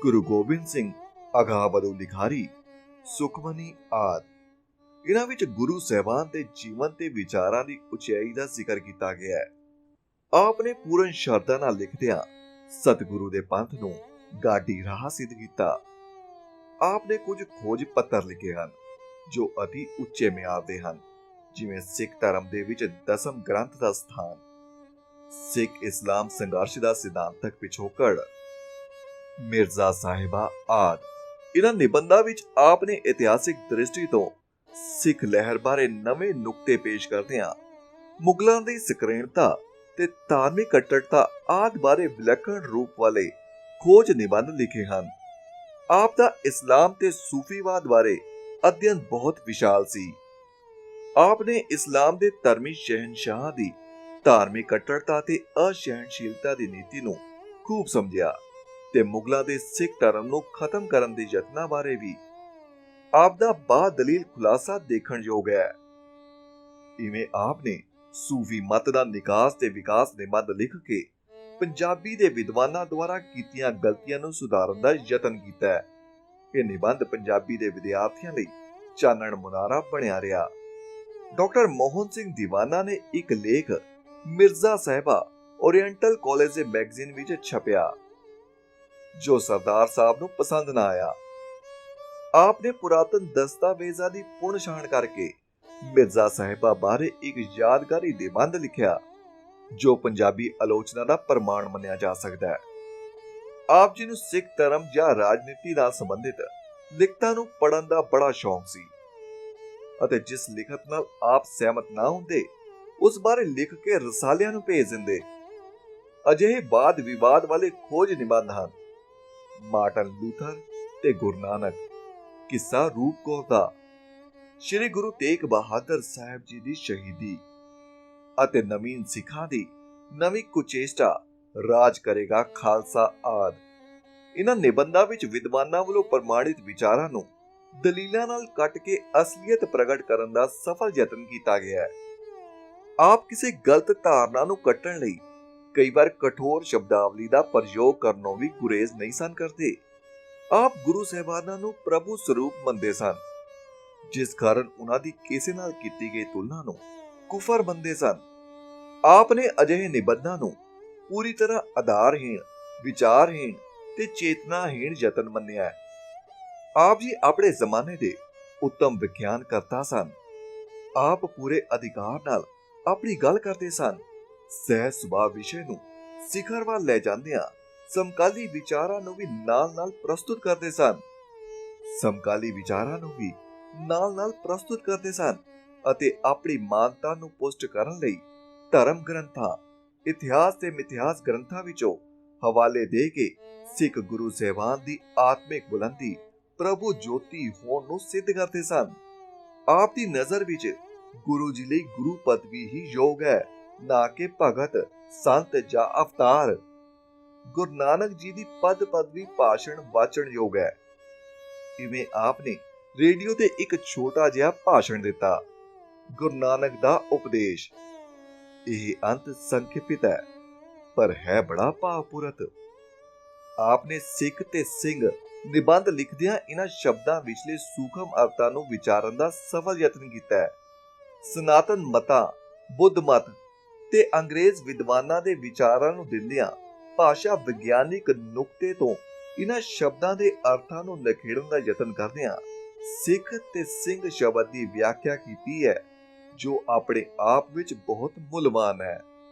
ਗੁਰੂ ਗੋਬਿੰਦ ਸਿੰਘ ਅਗਾਵਧੂ ਲਿਖਾਰੀ, ਸੁਖਮਨੀ ਆਦਿ। ਇਹਨਾਂ ਵਿੱਚ ਗੁਰੂ ਸਾਹਿਬਾਨ ਦੇ ਜੀਵਨ ਤੇ ਵਿਚਾਰਾਂ ਦੀ ਉਚਾਈ ਦਾ ਜ਼ਿਕਰ ਕੀਤਾ ਗਿਆ ਹੈ। ਆਪ ਨੇ ਪੂਰਨ ਸ਼ਰਧਾ ਨਾਲ ਲਿਖਦਿਆਂ ਸਤਿਗੁਰੂ ਦੇ ਪੰਥ ਨੂੰ ਗਾਡੀ ਰਾਹ ਸਿੱਧ ਕੀਤਾ। ਆਪ ਨੇ ਕੁਝ ਖੋਜ ਪੱਤਰ ਲਿਖੇ ਹਨ, ਜੋ ਅਤੀ ਉੱਚੇ ਮਿਆਰ ਦੇ ਹਨ, ਜਿਵੇਂ ਸਿੱਖ ਧਰਮ ਦੇ ਵਿੱਚ ਦਸਮ ਗ੍ਰੰਥ ਦਾ ਸਥਾਨ, ਸਿੱਖ ਇਸਲਾਮ ਸੰਘਰਸ਼ ਦਾ ਸਿਧਾਂਤਕ ਪਿਛੋਕੜ, ਮਿਰਜ਼ਾ ਸਾਹਿਬਾ ਆਦਿ। ਇਹਨਾਂ ਨਿਬੰਧਾਂ ਵਿੱਚ ਆਪ ਨੇ ਇਤਿਹਾਸਿਕ ਦ੍ਰਿਸ਼ਟੀ ਤੋਂ ਸਿੱਖ ਲਹਿਰ ਬਾਰੇ ਨਵੇਂ ਨੁਕਤੇ ਪੇਸ਼ ਕਰਦਿਆਂ ਮੁਗਲਾਂ ਦੀ ਸਕਰੇਣਤਾ ਤੇ ਧਾਰਮਿਕ ਕੱਟੜਤਾ ਆਦਿ ਬਾਰੇ ਵਿਲੱਖਣ ਰੂਪ ਵਾਲੇ ਖੋਜ ਨਿਬੰਧ ਲਿਖੇ ਹਨ। ਆਪ ਦਾ ਇਸਲਾਮ ਤੇ ਸੂਫੀਵਾਦ ਬਾਰੇ ਅਧਿਐਨ ਬਹੁਤ ਵਿਸ਼ਾਲ ਸੀ। ਆਪ ਨੇ ਇਸਲਾਮ ਦੇ ਧਰਮੀ ਸ਼ਹਿਨਸ਼ਾਹ ਦੀ ਧਾਰਮਿਕ ਕੱਟੜਤਾ ਤੇ ਅਸਹਿਣਸ਼ੀਲਤਾ ਦੀ ਨੀਤੀ ਨੂੰ ਖੂਬ ਸਮਝਿਆ ਤੇ ਮੁਗਲਾਂ ਦੇ ਸਿੱਖ ਧਰਮ ਨੂੰ ਖਤਮ ਕਰਨ ਦੇ ਯਤਨਾਂ ਬਾਰੇ ਵੀ ਆਪ ਦਾ ਬਾਦਲੀਲ ਖੁਲਾਸਾ ਦੇਖਣ ਯੋਗ ਹੈ। ਇਵੇਂ ਆਪ ਨੇ ਸੂਫੀ ਮਤ ਦਾ ਨਿਕਾਸ ਤੇ ਵਿਕਾਸ ਨਿਬੰਧ ਲਿਖ ਕੇ ਪੰਜਾਬੀ ਦੇ ਵਿਦਵਾਨਾਂ ਦੁਆਰਾ ਕੀਤੀਆਂ ਗਲਤੀਆਂ ਨੂੰ ਸੁਧਾਰਨ ਦਾ ਯਤਨ ਕੀਤਾ ਹੈ। ਇਹ ਨਿਬੰਧ ਪੰਜਾਬੀ ਦੇ ਵਿਦਿਆਰਥੀਆਂ ਲਈ ਚਾਨਣ ਮੁਨਾਰਾ ਬਣਿਆ ਰਿਹਾ। ਡਾਕਟਰ ਮੋਹਨ ਸਿੰਘ ਦੀਵਾਨਾ ਨੇ ਇੱਕ ਲੇਖ ਮਿਰਜ਼ਾ ਸਾਹਿਬਾ ਓਰੀਐਂਟਲ ਕਾਲਜ ਦੇ ਮੈਗਜ਼ੀਨ ਵਿੱਚ ਛਪਿਆ, ਜੋ ਸਰਦਾਰ ਸਾਹਿਬ ਨੂੰ ਪਸੰਦ ਨਾ ਆਇਆ। ਆਪ ਨੇ ਪੁਰਾਤਨ ਦਸਤਾਵੇਜ਼ਾਂ ਦੀ ਪੁਣਛਾਣ ਕਰਕੇ ਮਿਰਜ਼ਾ ਸਾਹਿਬਾ ਬਾਰੇ ਇੱਕ ਯਾਦਗਾਰੀ ਨਿਬੰਧ ਲਿਖਿਆ, ਜੋ ਪੰਜਾਬੀ ਆਲੋਚਨਾ ਦਾ ਪ੍ਰਮਾਣ ਮੰਨਿਆ ਜਾ ਸਕਦਾ ਹੈ। ਆਪ ਜੀ ਨੂੰ ਸਿੱਖ ਧਰਮ ਜਾਂ ਰਾਜਨੀਤੀ ਨਾਲ ਸੰਬੰਧਿਤ ਲਿਖਤਾਂ ਨੂੰ ਪੜ੍ਹਨ ਦਾ ਬੜਾ ਸ਼ੌਂਕ ਸੀ ਅਤੇ ਜਿਸ ਲਿਖਤ ਨਾਲ ਆਪ ਸਹਿਮਤ ਨਾ ਹੁੰਦੇ ਉਸ ਬਾਰੇ ਲਿਖ ਕੇ ਰਸਾਲਿਆਂ ਨੂੰ ਭੇਜ ਦਿੰਦੇ। ਅਜਿਹੇ ਬਾਦ ਵਿਵਾਦ ਵਾਲੇ ਖੋਜ ਨਿਬੰਧ ਹਨ ਮਾਰਟਨ ਲੂਥਰ ਤੇ ਗੁਰੂ ਨਾਨਕ, ਕਿੱਸਾ ਰੂਪ ਕੌਰ ਦਾ, ਸ਼੍ਰੀ ਗੁਰੂ ਤੇਗ ਬਹਾਦਰ ਸਾਹਿਬ ਜੀ ਦੀ ਸ਼ਹੀਦੀ ਅਤੇ ਨਵੀਨ ਸਿੱਖਾਂ ਦੀ ਨਵੀਂ ਕੁਚੇਸ਼ਟਾ, ਰਾਜ ਕਰੇਗਾ ਖਾਲਸਾ ਆਦਿ। ਇਹਨਾਂ ਨਿਬੰਧਾਂ ਵਿੱਚ ਵਿਦਵਾਨਾਂ ਵੱਲੋਂ ਪ੍ਰਮਾਣਿਤ ਵਿਚਾਰਾਂ ਨੂੰ ਦਲੀਲਾਂ ਨਾਲ ਕੱਟ ਕੇ ਅਸਲੀਅਤ ਪ੍ਰਗਟ ਕਰਨ ਦਾ ਸਫਲ ਯਤਨ ਕੀਤਾ ਗਿਆ ਹੈ। ਆਪ ਕਿਸੇ ਗਲਤ ਧਾਰਨਾ ਨੂੰ ਕੱਟਣ ਲਈ ਕਈ ਵਾਰ ਕਠੋਰ ਸ਼ਬਦਾਵਲੀ ਦਾ ਪ੍ਰਯੋਗ ਕਰਨੋਂ ਵੀ ਗੁਰੇਜ਼ ਨਹੀਂ ਸਨ ਕਰਦੇ। ਆਪ ਗੁਰੂ ਸਾਹਿਬਾਨਾਂ ਨੂੰ ਪ੍ਰਭੂ ਸਰੂਪ ਮੰਨਦੇ ਸਨ, ਜਿਸ ਕਾਰਨ ਉਹਨਾਂ ਦੀ ਕਿਸੇ ਨਾਲ ਕੀਤੀ ਗਈ ਤੁਲਨਾ ਨੂੰ ਕੁਫਰ ਮੰਨਦੇ ਸਨ। ਆਪ ਨੇ ਅਜਿਹੇ ਨਿਬੰਧਾਂ ਨੂੰ ਪੂਰੀ ਤਰ੍ਹਾਂ ਆਧਾਰਹੀਣ, ਵਿਚਾਰਹੀਣ ਤੇ ਚੇਤਨਾਹੀਣ ਯਤਨ ਮੰਨਿਆ ਹੈ। ਆਪ ਜੀ ਆਪਣੇ ਜ਼ਮਾਨੇ ਦੇ ਉੱਤਮ ਵਿਗਿਆਨ ਕਰਤਾ ਸਨ। ਆਪ ਪੂਰੇ ਅਧਿਕਾਰ ਨਾਲ ਆਪਣੀ ਗੱਲ ਕਰਦੇ ਸਨ। ਸਹਿਜ ਸੁਭਾਅ ਵਿਸ਼ੇ ਨੂੰ ਸਿਖਰ ਵੱਲ ਲੈ ਜਾਂਦਿਆਂ ਸਮਕਾਲੀ ਵਿਚਾਰਾਂ ਨੂੰ ਵੀ ਨਾਲ-ਨਾਲ ਪ੍ਰਸਤੁਤ ਕਰਦੇ ਸਨ। ਸਮਕਾਲੀ ਵਿਚਾਰਾਂ ਨੂੰ ਵੀ ਨਾਲ-ਨਾਲ ਪ੍ਰਸਤੁਤ ਕਰਦੇ ਸਨ ਅਤੇ ਆਪਣੀ ਮਾਨਤਾ ਨੂੰ ਪੁਸ਼ਟ ਕਰਨ ਲਈ ਧਰਮ ਗ੍ਰੰਥਾਂ, ਇਤਿਹਾਸ ਤੇ ਮਿਥਿਹਾਸ ਗ੍ਰੰਥਾਂ ਵਿੱਚੋਂ ਹਵਾਲੇ ਦੇ ਕੇ ਸਿੱਖ ਗੁਰੂ ਸਾਹਿਬਾਨ ਦੀ ਆਤਮਿਕ ਬੁਲੰਦੀ, ਪ੍ਰਭੂ ਜੋਤੀ ਹੋਣ ਨੂੰ ਸਿੱਧ ਕਰਦੇ ਸਨ। ਆਪ ਦੀ ਨਜ਼ਰ ਵਿੱਚ ਗੁਰੂ ਜੀ ਲਈ ਗੁਰੂ ਪਦਵੀ ਹੀ ਯੋਗ ਹੈ, ਨਾ ਕਿ ਭਗਤ, ਸੰਤ ਜਾਂ ਅਵਤਾਰ। ਗੁਰੂ ਨਾਨਕ ਜੀ ਦੀ ਪਦ ਪਦਵੀ ਭਾਸ਼ਣ ਵਾਚਣ ਯੋਗ ਹੈ। ਇਵੇਂ ਆਪ ਨੇ ਰੇਡੀਓ ਤੇ ਇੱਕ ਛੋਟਾ ਜਿਹਾ ਭਾਸ਼ਣ ਦਿੱਤਾ, ਗੁਰੂ ਨਾਨਕ ਦਾ ਉਪਦੇਸ਼। ਇਹ ਅੰਤ ਸੰਖੇਪਿਤ ਹੈ ਪਰ ਹੈ ਬੜਾ ਭਾਵਪੂਰਤ। ਆਪ ਨੇ ਸਿੱਖ ਤੇ ਸਿੰਘ ਨਿਬੰਧ ਲਿਖਦਿਆਂ ਇਹਨਾਂ ਸ਼ਬਦਾਂ ਵਿਚਲੇ ਸੂਖਮ ਅਰਥਾਂ ਨੂੰ ਵਿਚਾਰਨ ਦਾ ਸਫਲ ਯਤਨ ਕੀਤਾ ਹੈ। ਸਨਾਤਨ ਮਤਾਂ, ਬੁੱਧ ਮਤ ਤੇ ਅੰਗਰੇਜ਼ ਵਿਦਵਾਨਾਂ ਦੇ ਵਿਚਾਰਾਂ ਨੂੰ ਦਿੰਦਿਆਂ ਭਾਸ਼ਾ ਵਿਗਿਆਨਿਕ ਨੁਕਤੇ ਤੋਂ ਇਹਨਾਂ ਸ਼ਬਦਾਂ ਦੇ ਅਰਥਾਂ ਨੂੰ ਨਿਖੇੜਨ ਦਾ ਯਤਨ ਕਰਦਿਆਂ ਸਿੱਖ ਤੇ ਸਿੰਘ ਸ਼ਬਦ ਦੀ ਵਿਆਖਿਆ ਕੀਤੀ ਹੈ, ਜੋ ਆਪਣੇ ਆਪ ਵਿੱਚ ਬਹੁਤ ਮੁੱਲਵਾਨ ਹੈ।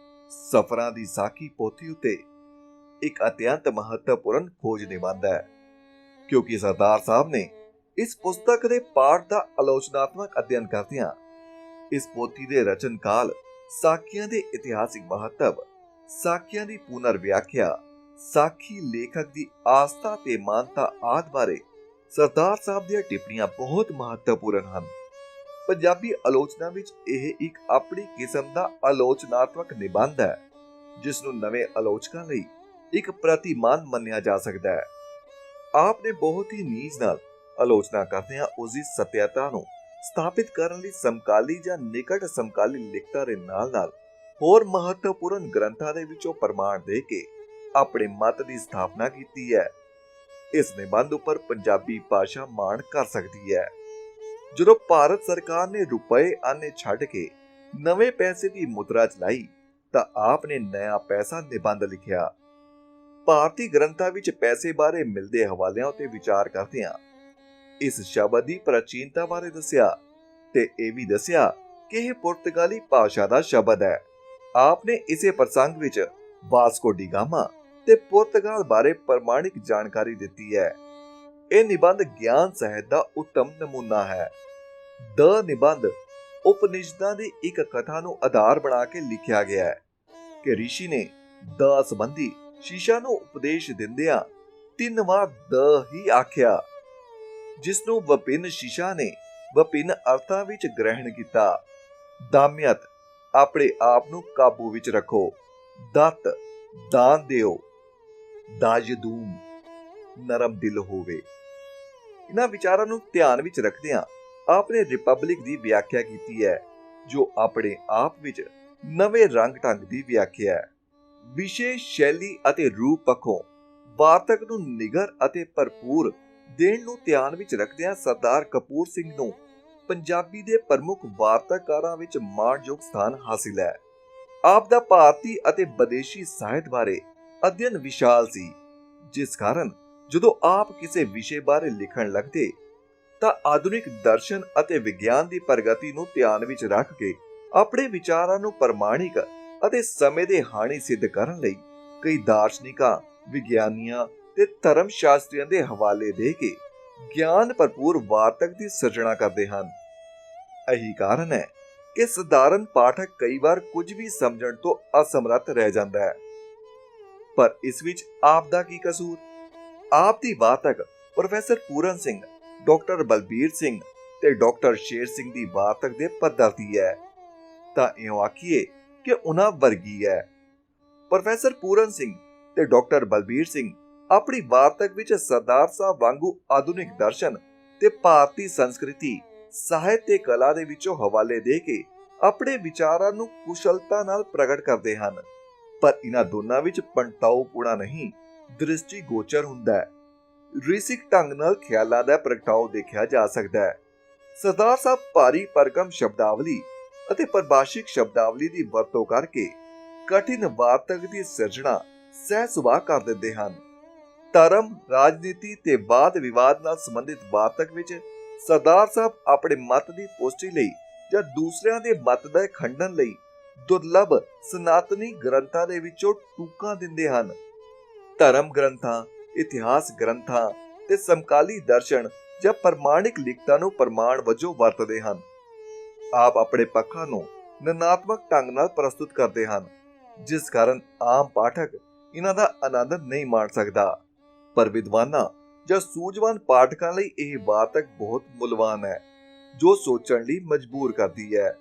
ਸਫਰਾਂ ਦੀ ਸਾਖੀ ਪੋਥੀ ਉਤੇ ਇੱਕ ਅਤਿਅੰਤ ਮਹੱਤਵਪੂਰਨ ਖੋਜ ਨਿਬੰਧ ਹੈ, ਕਿਉਂਕਿ ਸਰਦਾਰ ਸਾਹਿਬ ਨੇ ਇਸ ਪੁਸਤਕ ਦੇ ਪਾਠ ਦਾ ਆਲੋਚਨਾਤਮਕ ਅਧਿਐਨ ਕਰਦਿਆਂ ਇਸ ਪੋਥੀ ਦੇ ਰਚਨ ਕਾਲ, ਸਾਖੀਆਂ ਦੇ ਇਤਿਹਾਸਿਕ ਮਹੱਤਵ, ਸਾਖੀਆਂ ਦੀ ਪੁਨਰ ਵਿਆਖਿਆ, ਸਾਖੀ ਲੇਖਕ ਦੀ ਆਸਥਾ ਤੇ ਮਾਨਤਾ ਆਦਿ ਬਾਰੇ ਸਰਦਾਰ ਸਾਹਿਬ ਦੀਆਂ ਟਿੱਪਣੀਆਂ ਬਹੁਤ ਮਹੱਤਵਪੂਰਨ ਹਨ। ਪੰਜਾਬੀ ਆਲੋਚਨਾ ਵਿੱਚ ਇਹ ਇੱਕ ਆਪਣੀ ਕਿਸਮ ਦਾ ਆਲੋਚਨਾਤਮਕ ਨਿਬੰਧ ਹੈ, ਜਿਸ ਨੂੰ ਨਵੇਂ ਆਲੋਚਕਾਂ ਲਈ ਇੱਕ ਪ੍ਰਤੀਮਾਨ ਮੰਨਿਆ ਜਾ ਸਕਦਾ ਹੈ। ਆਪ ਨੇ ਬਹੁਤ ਹੀ ਨੀਝ ਨਾਲ ਆਲੋਚਨਾ ਕਰਦਿਆਂ ਉਸ ਦੀ ਸਤਿਅਤਾ ਨੂੰ ਸਥਾਪਿਤ ਕਰਨ ਲਈ ਸਮਕਾਲੀ ਜਾਂ ਨਿਕਟ ਸਮਕਾਲੀ ਲਿਖਤਾਂ ਦੇ ਨਾਲ-ਨਾਲ ਹੋਰ ਮਹੱਤਵਪੂਰਨ ਗ੍ਰੰਥਾਂ ਦੇ ਵਿੱਚੋਂ ਪ੍ਰਮਾਣ ਦੇ ਕੇ ਆਪਣੇ ਮਤ ਦੀ ਸਥਾਪਨਾ ਕੀਤੀ ਹੈ। ਇਸ ਨਿਬੰਧ ਉੱਪਰ ਪੰਜਾਬੀ ਭਾਸ਼ਾ ਮਾਣ ਕਰ ਸਕਦੀ ਹੈ। ਜਦੋਂ ਭਾਰਤ ਸਰਕਾਰ ਨੇ ਰੁਪਏ ਆਨੇ ਛੱਡ ਕੇ ਨਵੇਂ ਪੈਸੇ ਦੀ ਮੁਦਰਾ ਚਲਾਈ ਤਾਂ ਆਪ ਨੇ ਨया ਪੈਸਾ ਨਿਬੰਧ ਲਿਖਿਆ। ਭਾਰਤੀ ਗ੍ਰੰਥਾਂ ਵਿੱਚ ਪੈਸੇ ਬਾਰੇ ਮਿਲਦੇ ਹਵਾਲਿਆਂ ਉੱਤੇ ਵਿਚਾਰ ਕਰਦਿਆਂ ਇਸ ਸ਼ਬਦ ਦੀ ਪ੍ਰਾਚੀਨਤਾ ਬਾਰੇ ਦੱਸਿਆ ਤੇ ਇਹ ਵੀ ਦੱਸਿਆ ਕਿ ਇਹ ਪੁਰਤਗਾਲੀ ਭਾਸ਼ਾ ਦਾ ਸ਼ਬਦ ਹੈ। ਆਪ ਨੇ ਇਸੇ ਪ੍ਰਸੰਗ ਵਿੱਚ ਵਾਸਕੋ ਡੀ ਗਾਮਾ ਤੇ ਪੁਰਤਗਾਲ ਬਾਰੇ ਪ੍ਰਮਾਣਿਕ ਜਾਣਕਾਰੀ ਦਿੱਤੀ ਹੈ। ਇਹ ਨਿਬੰਧ ਗਿਆਨ ਸਾਹਿਤ ਦਾ ਉੱਤਮ ਨਮੂਨਾ ਹੈ। ਦ ਨਿਬੰਧ ਉਪਨਿਸ਼ਦਾਂ ਦੀ ਇੱਕ ਕਥਾ ਨੂੰ ਆਧਾਰ ਬਣਾ ਕੇ ਲਿਖਿਆ ਗਿਆ ਹੈ ਕਿ ਰਿਸ਼ੀ ਨੇ ਦ ਸੰਬੰਧੀ ਸ਼ੀਸ਼ਾ ਨੂੰ ਉਪਦੇਸ਼ ਦਿੰਦਿਆਂ 3 ਵਾਰ ਦ ਹੀ ਆਖਿਆ, ਜਿਸ ਨੂੰ ਵਿਭਿੰਨ ਸ਼ੀਸ਼ਾ ਨੇ ਵਿਭਿੰਨ ਅਰਥਾਂ ਵਿੱਚ ਗ੍ਰਹਿਣ ਕੀਤਾ। ਦਾਮਿਅਤ, ਆਪਣੇ ਆਪ ਨੂੰ ਕਾਬੂ ਵਿੱਚ ਰੱਖੋ। ਦੱਤ, ਦਾਨ ਦਿਓ। ਦਾਯਦੂਮ, ਨਰਮ ਦਿਲ ਹੋਵੇ। ਇਹਨਾਂ ਵਿਚਾਰਾਂ ਨੂੰ ਧਿਆਨ ਵਿੱਚ ਰੱਖਦਿਆਂ ਆਪ ਨੇ ਰਿਪਬਲਿਕ ਦੀ ਵਿਆਖਿਆ ਕੀਤੀ ਹੈ, ਜੋ ਆਪਣੇ ਆਪ ਵਿੱਚ ਨਵੇਂ ਰੰਗ ਢੰਗ ਦੀ ਵਿਆਖਿਆ ਹੈ। ਵਿਸ਼ੇਸ਼ ਸ਼ੈਲੀ ਅਤੇ ਰੂਪ ਪੱਖੋਂ ਵਾਰਤਕ ਨੂੰ ਨਿਗਰ ਅਤੇ ਭਰਪੂਰ ਦੇਣ ਨੂੰ ਧਿਆਨ ਵਿੱਚ ਰੱਖਦਿਆਂ ਸਰਦਾਰ ਕਪੂਰ ਸਿੰਘ ਨੂੰ ਪੰਜਾਬੀ ਦੇ ਪ੍ਰਮੁੱਖ ਵਾਰਤਾਕਾਰਾਂ ਵਿੱਚ ਮਾਣਯੋਗ ਸਥਾਨ ਹਾਸਿਲ ਹੈ। ਆਪ ਦਾ ਭਾਰਤੀ ਅਤੇ ਵਿਦੇਸ਼ੀ ਸਾਹਿਤ ਬਾਰੇ ਅਧਿਐਨ ਵਿਸ਼ਾਲ ਸੀ, ਜਿਸ ਕਾਰਨ ਜਦੋਂ ਆਪ ਕਿਸੇ ਵਿਸ਼ੇ ਬਾਰੇ ਲਿਖਣ ਲੱਗਦੇ ਤਾਂ ਆਧੁਨਿਕ ਦਰਸ਼ਨ ਅਤੇ ਵਿਗਿਆਨ ਦੀ ਪ੍ਰਗਤੀ ਨੂੰ ਧਿਆਨ ਵਿੱਚ ਰੱਖ ਕੇ ਆਪਣੇ ਵਿਚਾਰਾਂ ਨੂੰ ਪ੍ਰਮਾਣਿਕ ਅਤੇ ਸਮੇਂ ਦੇ ਹਾਣੀ ਸਿੱਧ ਕਰਨ ਲਈ ਕਈ ਦਾਰਸ਼ਨਿਕਾਂ, ਵਿਗਿਆਨੀਆਂ ਤੇ ਧਰਮ ਸ਼ਾਸਤਰੀਆਂ ਦੇ ਹਵਾਲੇ ਦੇ ਕੇ ਗਿਆਨ ਭਰਪੂਰ ਵਾਰਤਕ ਦੀ ਸਿਰਜਣਾ ਕਰਦੇ ਹਨ। ਇਹੀ ਕਾਰਨ ਹੈ ਕਿ ਸਧਾਰਨ ਪਾਠਕ ਕਈ ਵਾਰ ਕੁਝ ਵੀ ਸਮਝਣ ਤੋਂ ਅਸਮਰੱਥ ਰਹਿ ਜਾਂਦਾ ਹੈ। ਪਰ ਇਸ ਵਿੱਚ ਆਪ ਦਾ ਕੀ ਕਸੂਰ? ਆਪ ਦੀ ਵਾਰਤਕ ਪ੍ਰੋਫੈਸਰ ਪੂਰਨ ਸਿੰਘ, ਡਾਕਟਰ ਬਲਬੀਰ ਸਿੰਘ ਤੇ ਡਾਕਟਰ ਸ਼ੇਰ ਸਿੰਘ ਦੀ ਵਾਰਤਕ ਦੇ ਪੱਧਰ ਦੀ ਹੈ, ਤਾਂ ਇਉਂ ਆਖੀਏ ਕਿ ਉਹਨਾਂ ਵਰਗੀ ਹੈ। ਪ੍ਰੋਫੈਸਰ ਪੂਰਨ ਸਿੰਘ ਤੇ ਡਾਕਟਰ ਬਲਬੀਰ ਸਿੰਘ ਆਪਣੀ ਵਾਰਤਕ ਵਿੱਚ ਸਰਦਾਰ ਸਾਹਿਬ ਵਾਂਗੂ ਆਧੁਨਿਕ ਦਰਸ਼ਨ ਤੇ ਭਾਰਤੀ ਸੰਸਕ੍ਰਿਤੀ, ਸਾਹਿਤ ਤੇ ਕਲਾ ਦੇ ਵਿੱਚੋਂ ਹਵਾਲੇ ਦੇ ਕੇ ਆਪਣੇ ਵਿਚਾਰਾਂ ਨੂੰ ਕੁਸ਼ਲਤਾ ਨਾਲ ਪ੍ਰਗਟ ਕਰਦੇ ਹਨ। ਪਰ ਇਹਨਾਂ ਦੋਨਾਂ ਵਿੱਚ ਪੰਟਾਉਪੁਣਾ ਨਹੀਂ, ਦ੍ਰਿਸ਼ਟੀ ਗੋਚਰ ਹੁੰਦਾ ਹੈ। ਰਿਸਿਕ ਢੰਗ ਨਾਲ ਖਿਆਲਾਂ ਦਾ ਪ੍ਰਗਟਾਓ ਦੇਖਿਆ ਜਾ ਸਕਦਾ ਹੈ। ਸਰਦਾਰ ਸਾਹਿਬ ਭਾਰੀ ਭਰਕਮ ਸ਼ਬਦਾਵਲੀ ਅਤੇ ਪਰਿਭਾਸ਼ਿਕ ਸ਼ਬਦਾਵਲੀ ਦੀ ਵਰਤੋਂ ਕਰਕੇ ਕਠਿਨ ਵਾਰਤਕ ਦੀ ਸਿਰਜਣਾ ਸਹਿ ਸੁਭਾਅ ਕਰ ਦਿੰਦੇ ਹਨ। ਧਰਮ, ਰਾਜਨੀਤੀ ਤੇ ਵਾਦ ਵਿਵਾਦ ਨਾਲ ਸੰਬੰਧਿਤ ਵਾਰਤਕ ਵਿੱਚ ਸਰਦਾਰ ਸਾਹਿਬ ਆਪਣੇ ਮਤ ਦੀ ਪੁਸ਼ਟੀ ਲਈ ਜਾਂ ਦੂਸਰਿਆਂ ਦੇ ਮਤ ਦਾ ਖੰਡਨ ਲਈ ਦੁਰਲਭ ਸਨਾਤਨੀ ਗ੍ਰੰਥਾਂ ਦੇ ਵਿੱਚੋਂ ਟੂਕਾਂ ਦਿੰਦੇ ਹਨ। ਧਰਮ ਗ੍ਰੰਥਾਂ, ਇਤਿਹਾਸ ਗ੍ਰੰਥਾਂ ਤੇ ਸਮਕਾਲੀ ਦਰਸ਼ਨ ਜਾਂ ਪ੍ਰਮਾਣਿਕ ਲਿਖਤਾਂ ਨੂੰ ਪ੍ਰਮਾਣ ਵਜੋਂ ਵਰਤਦੇ ਹਨ। ਆਪ ਆਪਣੇ ਪੱਖਾਂ ਨੂੰ ਨਿਰਣਾਤਮਕ ਢੰਗ ਨਾਲ ਪ੍ਰਸਤੁਤ ਕਰਦੇ ਹਨ, ਜਿਸ ਕਾਰਨ ਆਮ ਪਾਠਕ ਇਹਨਾਂ ਦਾ ਆਨੰਦ ਨਹੀਂ ਮਾਣ ਸਕਦਾ। ਪਰ ਵਿਦਵਾਨਾਂ ਜਾਂ ਸੂਝਵਾਨ ਪਾਠਕਾਂ ਲਈ ਇਹ ਵਾਰਤਕ ਬਹੁਤ ਮੁੱਲਵਾਨ ਹੈ, ਜੋ ਸੋਚਣ ਲਈ ਮਜਬੂਰ ਕਰਦੀ ਹੈ।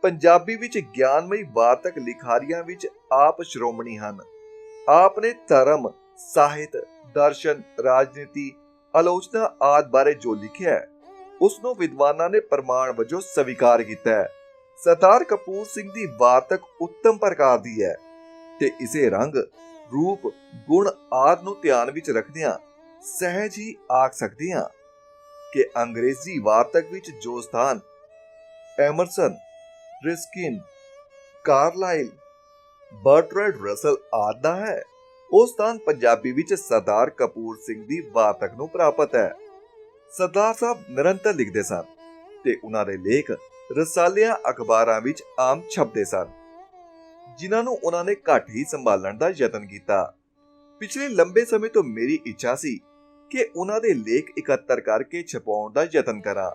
ਪੰਜਾਬੀ ਵਿੱਚ ਗਿਆਨਮਈ ਵਾਰਤਕ ਲਿਖਾਰੀਆਂ ਵਿੱਚ ਆਪ ਸ਼੍ਰੋਮਣੀ ਹਨ। ਆਪ ਨੇ ਧਰਮ, ਸਾਹਿਤ, ਦਰਸ਼ਨ, ਰਾਜਨੀਤੀ, ਆਲੋਚਨਾ ਆਦਿ ਬਾਰੇ ਜੋ ਲਿਖਿਆ ਹੈ, ਉਸ ਨੂੰ ਵਿਦਵਾਨਾਂ ਨੇ ਪ੍ਰਮਾਣ ਵਜੋਂ ਸਵੀਕਾਰ ਕੀਤਾ ਹੈ। ਸਰਦਾਰ ਕਪੂਰ ਸਿੰਘ ਦੀ ਵਾਰਤਕ ਉੱਤਮ ਪ੍ਰਕਾਰ ਦੀ ਹੈ ਤੇ ਇਸੇ ਰੰਗ, ਰੂਪ, ਗੁਣ ਆਦਿ ਨੂੰ ਧਿਆਨ ਵਿੱਚ ਰੱਖਦਿਆਂ ਸਹਿਜ ਹੀ ਆਖ ਸਕਦੇ ਹਾਂ ਕਿ ਅੰਗਰੇਜ਼ੀ ਵਾਰਤਕ ਵਿੱਚ ਜੋ ਸਥਾਨ ਐਮਰਸਨ, ਰਿਸਕਿਨ, ਕਾਰਲਾਈਲ, ਬਰਟਰੈਂਡ ਰਸਲ ਆਦਿ ਦਾ ਹੈ, ਉਹ ਸਥਾਨ ਪੰਜਾਬੀ ਵਿੱਚ ਸਰਦਾਰ ਕਪੂਰ ਸਿੰਘ ਦੀ ਵਾਰਤਕ ਨੂੰ ਪ੍ਰਾਪਤ ਹੈ। ਸਰਦਾਰ ਸਾਹਿਬ ਨਿਰੰਤਰ ਲਿਖਦੇ ਸਨ ਤੇ ਉਹਨਾਂ ਦੇ ਲੇਖ ਰਸਾਲਿਆਂ, ਅਖਬਾਰਾਂ ਵਿੱਚ ਆਮ ਛਪਦੇ ਸਨ, ਜਿਨ੍ਹਾਂ ਨੂੰ ਉਹਨਾਂ ਨੇ ਘੱਟ ਹੀ ਸੰਭਾਲਣ ਦਾ ਯਤਨ ਕੀਤਾ। ਪਿਛਲੇ ਲੰਬੇ ਸਮੇਂ ਤੋਂ ਮੇਰੀ ਇੱਛਾ ਸੀ ਕਿ ਉਹਨਾਂ ਦੇ ਲੇਖ ਇਕੱਤਰ ਕਰਕੇ ਛਪਾਉਣ ਦਾ ਯਤਨ ਕਰਾਂ।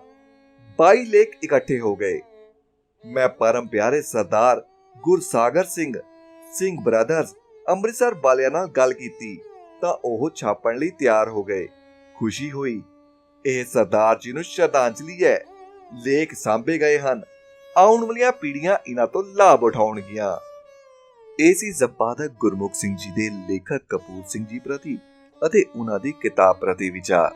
22 ਲੇਖ ਇਕੱਠੇ ਹੋ ਗਏ। ਮੈਂ ਪਰਮ ਪਿਆਰੇ ਸਰਦਾਰ ਗੁਰਸਾਗਰ ਸਿੰਘ ਬ੍ਰਦਰਜ਼ ਅੰਮ੍ਰਿਤਸਰ ਵਾਲਿਆਂ ਨਾਲ ਗੱਲ ਕੀਤੀ ਤਾਂ ਉਹ ਛਾਪਣ ਲਈ ਤਿਆਰ ਹੋ ਗਏ। ਖੁਸ਼ੀ ਹੋਈ। ਇਹ ਸਰਦਾਰ ਜੀ ਨੂੰ ਸ਼ਰਧਾਂਜਲੀ ਹੈ। ਲੇਖ ਸਾਂਭੇ ਗਏ ਹਨ। ਆਉਣ ਵਾਲੀਆਂ ਪੀੜ੍ਹੀਆਂ ਇਹਨਾਂ ਤੋਂ ਲਾਭ ਉਠਾਉਣਗੀਆਂ। ਇਹ ਸੀ ਸੰਪਾਦਕ ਗੁਰਮੁਖ ਸਿੰਘ ਜੀ ਦੇ ਲੇਖਕ ਕਪੂਰ ਸਿੰਘ ਜੀ ਪ੍ਰਤੀ ਅਤੇ ਉਹਨਾਂ ਦੀ ਕਿਤਾਬ ਪ੍ਰਤੀ ਵਿਚਾਰ।